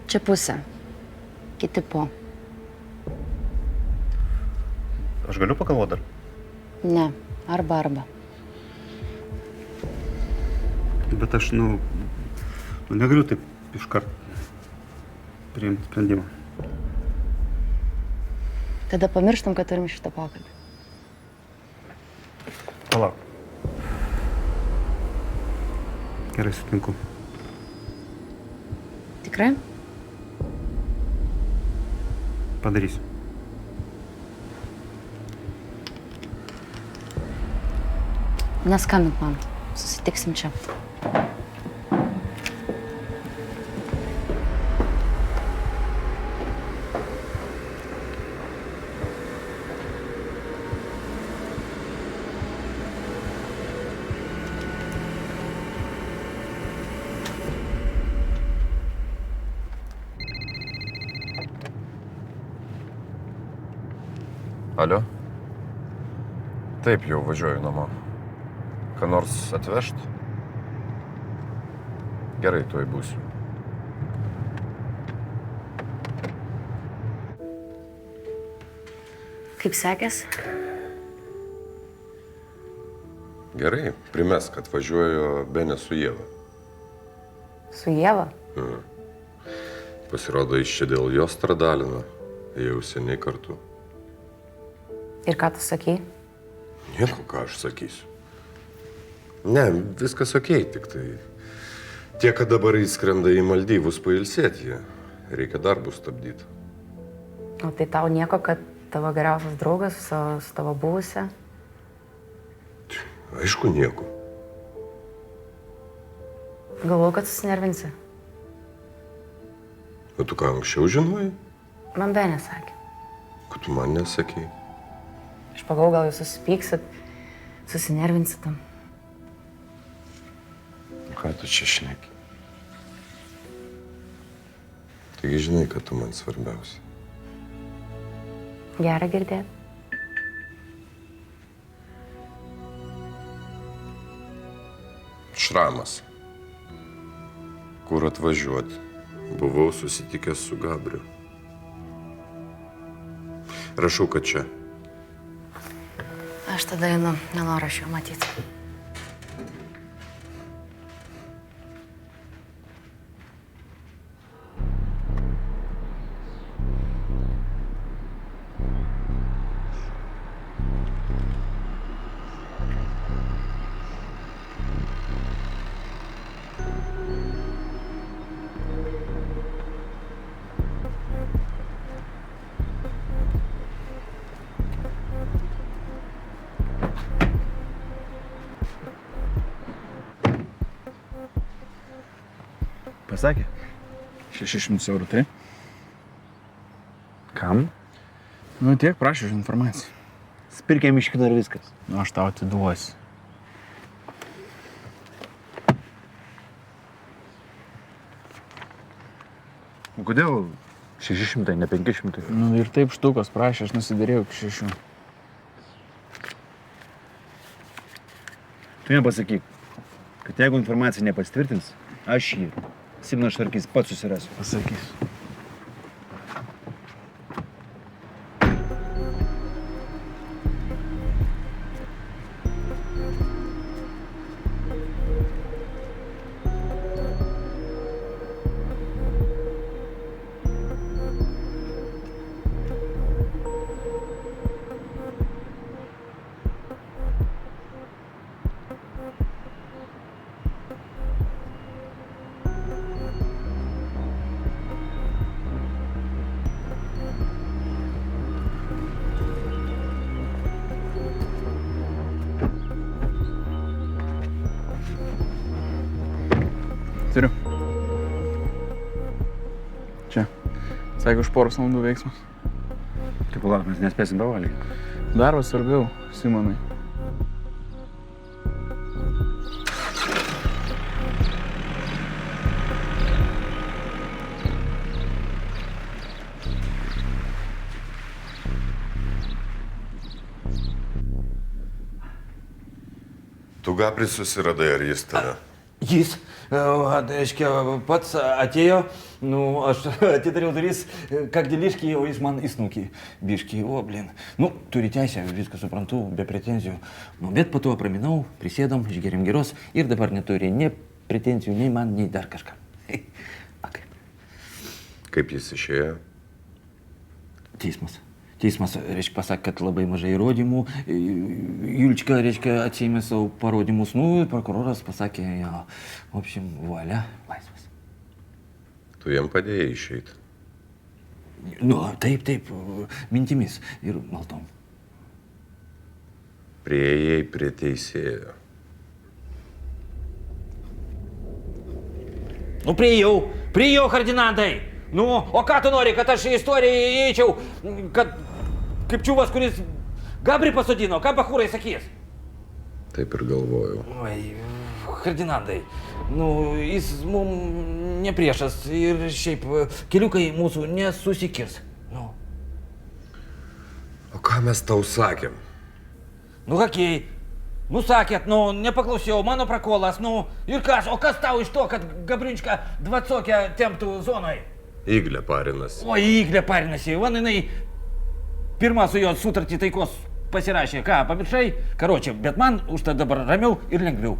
Čia pusė. Kiti po. Aš galiu pagalvoti dar? Ne. Arba. Bet aš, negaliu taip iškart priimti sprendimą. Tada pamirštam, kad turim šitą pokalbį. Palauk. Gerai, sutinku. Tikrai? Padarysiu. Neskambink man. Susitiksim čia. Alio? Taip, jau važiuoju namo. Ką nors atvežt? Gerai, tuoj būsiu. Kaip sekės? Gerai, primesk, kad važiuoju Benė su Ieva. Su Ieva? Pasirodo, iš čia dėl jos stradalino. Jau seniai kartu. Ir ką tu sakei? Nieko, ką aš sakysiu. Ne, viskas okei, tik tai tie, kad dabar įskrenda į Maldyvus pailsėti, reikia darbus stabdyti. O tai tau nieko, kad tavo geriausias draugas su tavo buvusia? Aišku, nieko. Galvoju, kad susinervinsi. O tu ką anksčiau žinojai? Man Benė sakė. Kad tu man nesakei? Aš pagalvoju, gal jūs susipyksit, susinervinsit tam. Ką tu čia šneki? Taigi žinai, kad tu man svarbiausia. Gera girdėti. Šramas. Kur atvažiuoti? Buvau susitikęs su Gabriu. Rašau, kad čia. Aš tada einu, nenoriu aš jo matyti. Pasakė? 600 eurų, tai? Kam? Tiek prašė už informaciją. Spirkėm iš kino ir viskas. Aš tau atiduosiu. O kodėl 600, ne 500? Ir taip štukos prašė, aš nusidėrėjau iki 6. Tu nepasakyk, kad jeigu informacija nepasitvirtins, aš jį Simonas Šarkys pats susirasiu. Pasakysiu. Turiu. Čia. Sakė, už poros valandų veiksmas. Tai palauk, mes nespėsim pavalgyti. Darbas svarbiau, Simonai. Tu Gabrį susiradai, ar jis tave? Jis Reiškia, pats atėjo, nu, aš atidariau duris, kakdeliškai, o jis man įsnukį, biškį, o, blin. Nu, turi teisę, viską suprantu, be pretenzijų. Nu, bet po to praminau, prisėdom, išgeriam geros ir dabar neturi nei pretenzijų, nei man, nei dar kažką. A kaip? Kaip jis išėjo? Teismas. Teismas, reiškia, pasakė, kad labai mažai įrodymų. Julčka, reiškia, atsiėmė savo parodymus. Nu, ir prokuroras pasakė, jo, v общем, valia, laisvas. Tu jam padėjai išeiti. Nu, taip, mintimis ir maldom. Priėjai prie teisėjo. Nu, priėjau, Ferdinandai. Nu, o ką tu nori, kad aš į istoriją įeičiau, kad kaip čiuvas, kuris Gabrį pasodino, ką bachūrai sakys? Taip ir galvojau. Oi, Ferdinandai, nu, jis mums ne priešas ir šiaip keliukai mūsų nesusikirs. Nu. O ką mes tau sakėm? Nu, kokiai? Nu, sakėt, nu, nepaklausiau, mano prakolas, nu, ir kas, o kas tau iš to, kad Gabriunčka dvacokę temptų zonoj? Iglė parinasi. O, Iglė parinasi, van jinai pirmą su jo sutartį taikos pasirašė. Ką, pamiršai? Karočią, bet man už tai dabar ramiau ir lengviau.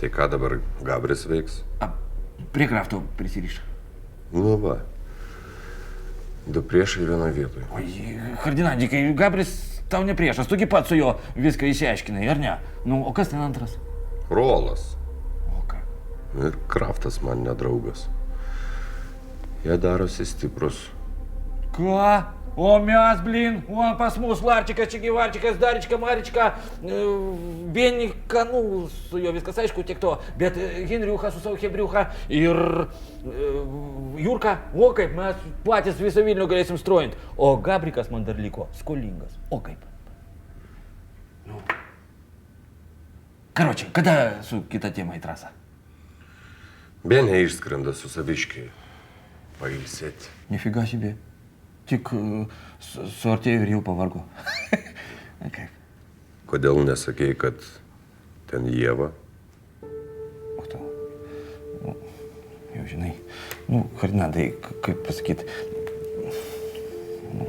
Tai ką dabar Gabris veiks? Prie krafto prisiriš. Nu va. Du priešai vienoje vietoje. Oi, Ferdinandikai, Gabris tau ne priešas, tugi pats su juo viską išsiaiškinai, ar ne? Nu, o kas ten antras? Rolas. O ką? Ir Kraftas man nedraugas. Jie darosi stiprus. Ką? O mes, blin, o pas mus Larčikas, Čigivarčikas, Darička, Marička, Vienika, nu, su juo viskas aišku, tiek to, bet Henriucha su savo Hebriucha ir Jurka, o kaip, mes patys visą Vilnių galėsim strojant, o Gabrikas man dar liko skolingas, o kaip. Nu. Karočiai, kada su kita tema į trasą? Benė išskrenda su saviškiai. Pailsėti. Nefiga себе. Tik suartėjo ir jau pavargo. Kaip? Kodėl nesakei, kad ten Ieva? O to. Nu, jau žinai. Nu, Ferdinandai, kaip pasakyti. Nu,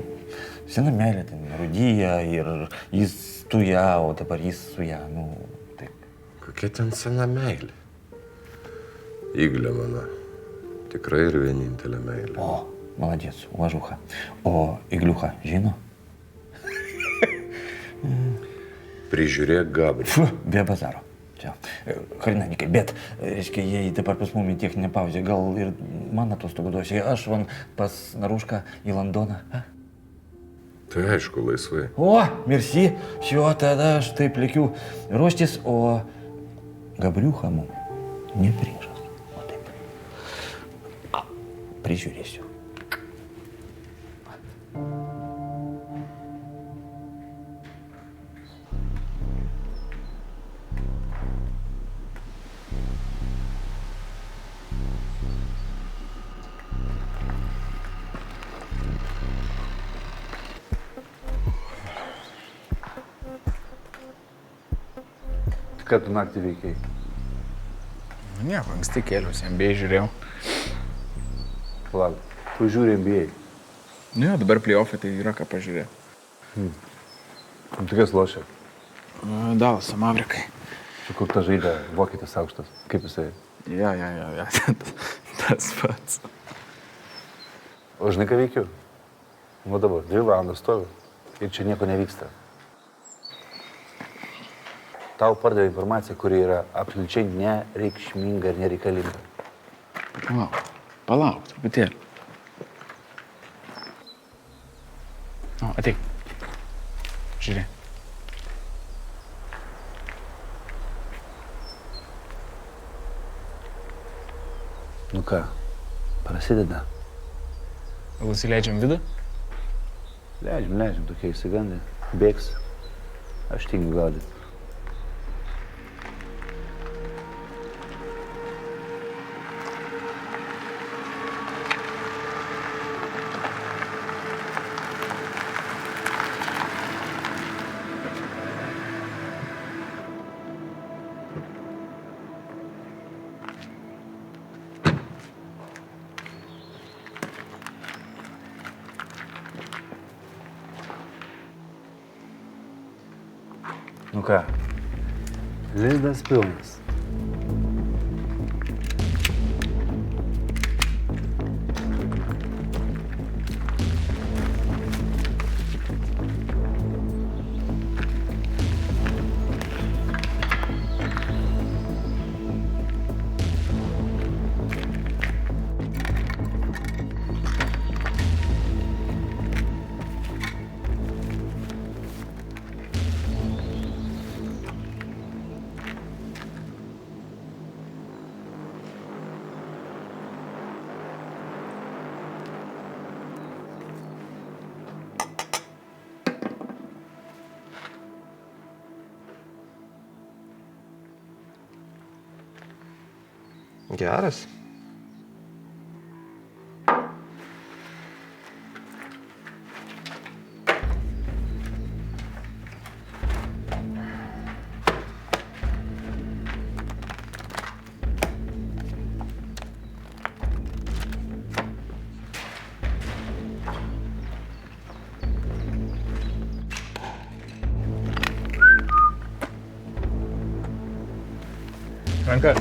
sena meilė ten rūdyja ir jis tu ją, o dabar jis su ją. Nu, taip. Kokia ten sena meilė? Iglė mano. Tikrai ir vienintelė meilė. O, молодец, уважуха. O Igliucha žino? Prižiūrėk Gabrį. Fu, be bazaro. Čia. Ferdinandikai, bet, reiškia, jei dabar pas mumi techninė pauzė, gal ir man atostogų duosi, aš van pas Narušką į Londoną. A? Tai aišku, laisvai. O, merci, šio tada aš taip likiu ruoštis, o Gabriucha mum ne priešas. O taip. Prižiūrėsiu. Ką tu naktį veikiai? Nu, nieko, anksti kėliausi, NBA žiūrėjau. Palauk, tu žiūri NBA. Nu jo, dabar playoffai tai yra ką pažiūrėti. Tu kas lošia? Dalas, Mavrikai. Čia kur ta žaidė vokietis aukštas. Kaip jisai? Ja, tas pats. O žinai, ką veikiu? Nu dabar, 2 valandas stoviu ir čia nieko nevyksta. Tau pardavė informaciją, kuri yra absoliučiai nereikšminga ir nereikalinga. Palauk, truputėlį. O, ateik. Žiūrėk. Nu ką, prasideda. Gal įsileidžiam vidų? Leidžiam, tokie išsigandę. Bėgs. Aš tingiu gaudyti. Nu ką, lizdas pilnas. Geras. Ranka.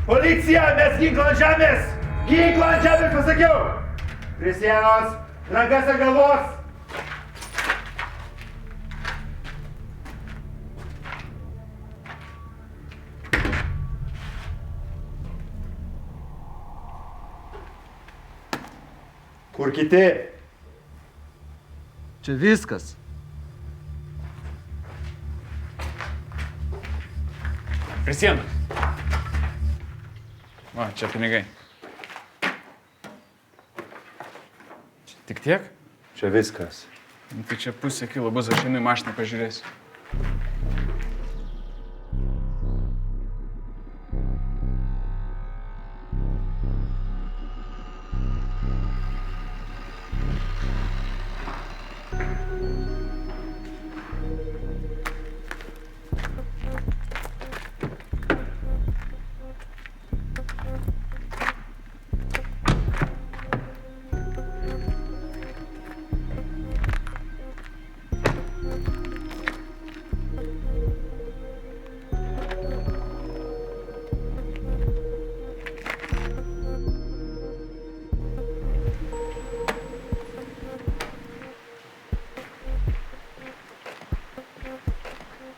Policija, mes ginklą ant žemės! Ginklą ant žemės, pasakiau! Prie sienos, rankas ant galvos! Kur kiti? Čia viskas. Prie sienos. Va, čia pinigai. Tik tiek? Čia viskas. Nu, tai čia pusė kilo bus, aš einu į mašiną pažiūrėsiu.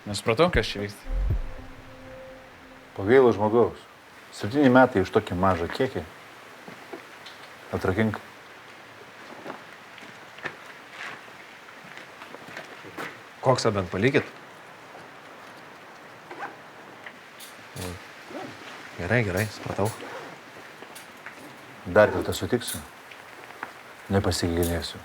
Nesupratau, kas čia vyksta. Pagailo žmogaus. 7 metai už tokį mažą kiekį. Atrakink. Koksą bent palikit. Gerai, supratau. Dar kartą sutiksiu. Nepasigailėsiu.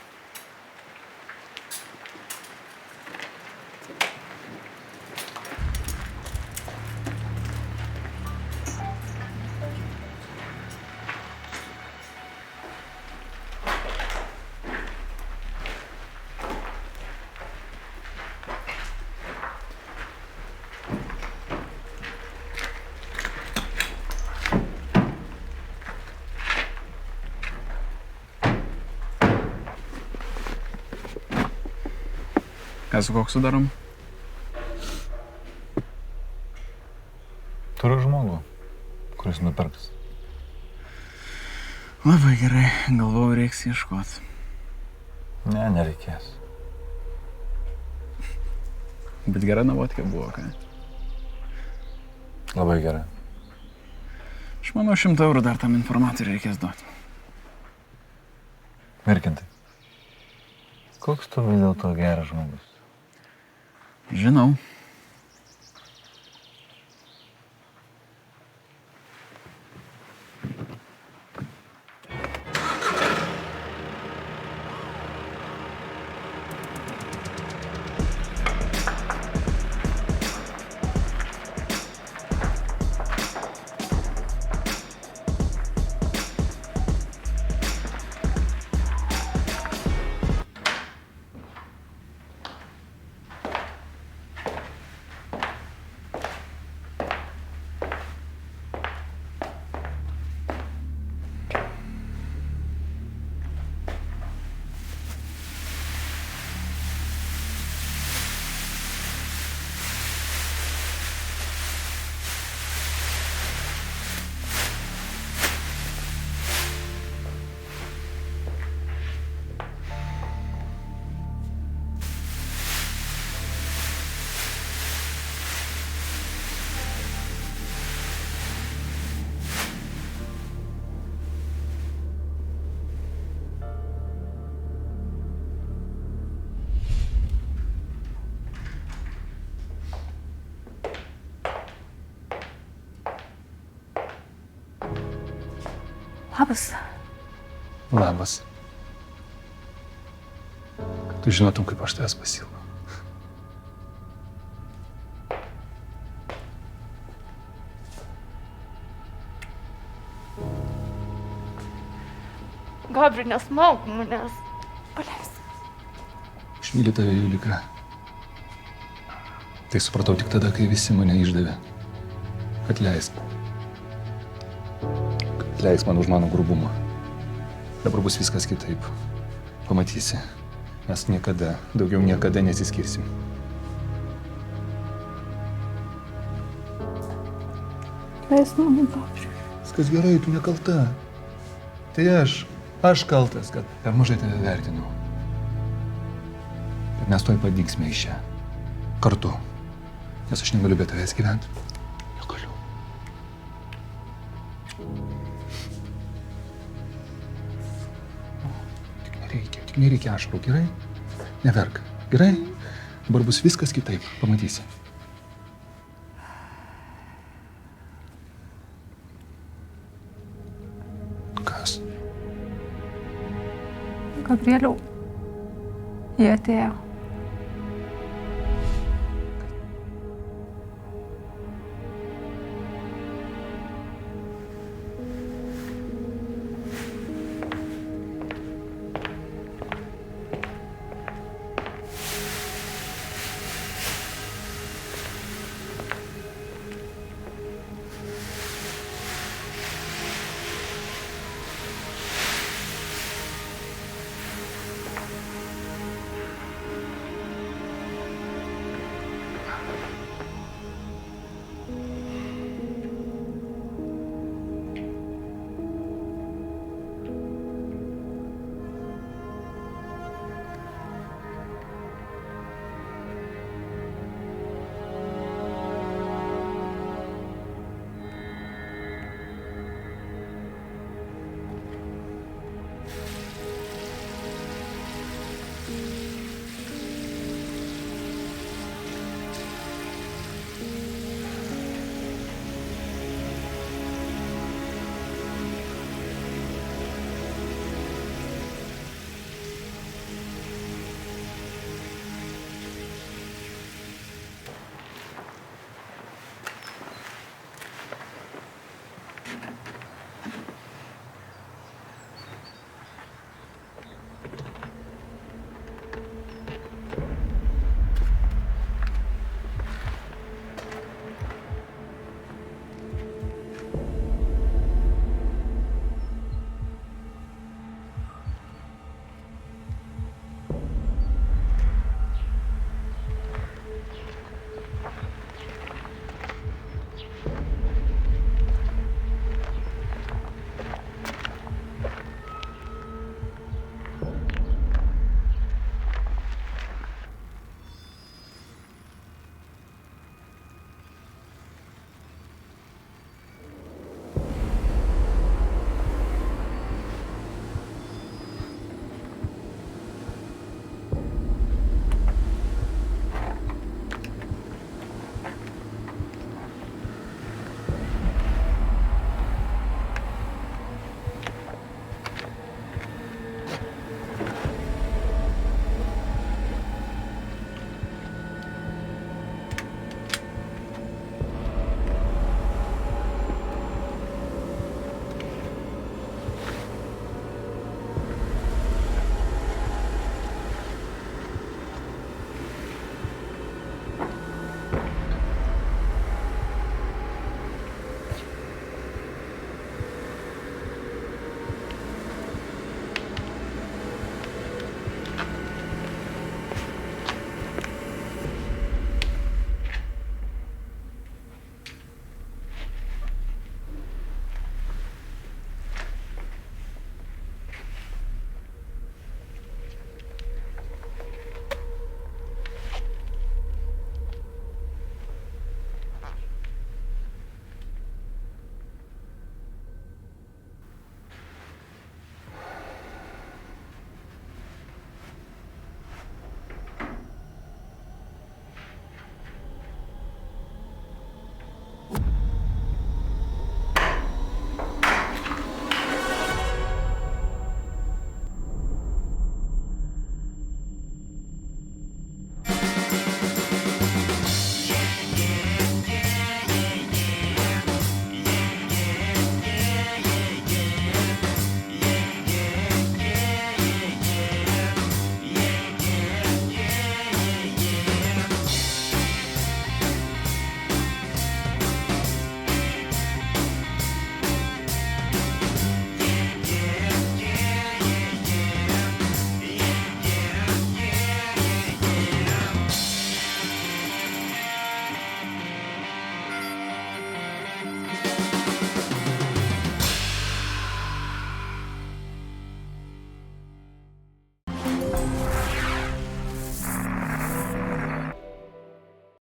Ką su koksu darom? Turiu žmogų, kuris nupirks. Labai gerai, galvoju, reiks ieškot. Ne, nereikės. Bet gera navotkė buvo, ką? Labai gerai. Aš manau, 100 eurų dar tam informatoriui reikės duoti. Mirkintai. Koks tu vis dėlto geras žmogus? Žinau. Labas. Labas. Kad tu žinotum, kaip aš tavęs pasiilgau. Gabri, nesmauk manęs. Paleisk. Aš myliu tave, Julika. Tai supratau tik tada, kai visi mane išdavė. Atleisk. Atleisk man už mano grubumą. Dabar bus viskas kitaip. Pamatysi. Mes niekada, daugiau niekada nesiskirsim. Leisk man, Gabri. Viskas gerai, tu nekalta. Tai aš kaltas, kad per mažai tave vertinau. Bet mes tuoj padingsime iš čia. Kartu. Nes aš negaliu be tavęs gyventi. Negaliu. Tik nereikia ašarų, gerai? Neverk, gerai? Dabar bus viskas kitaip, pamatysi. Kas? Gabrieliau, jie atėjo.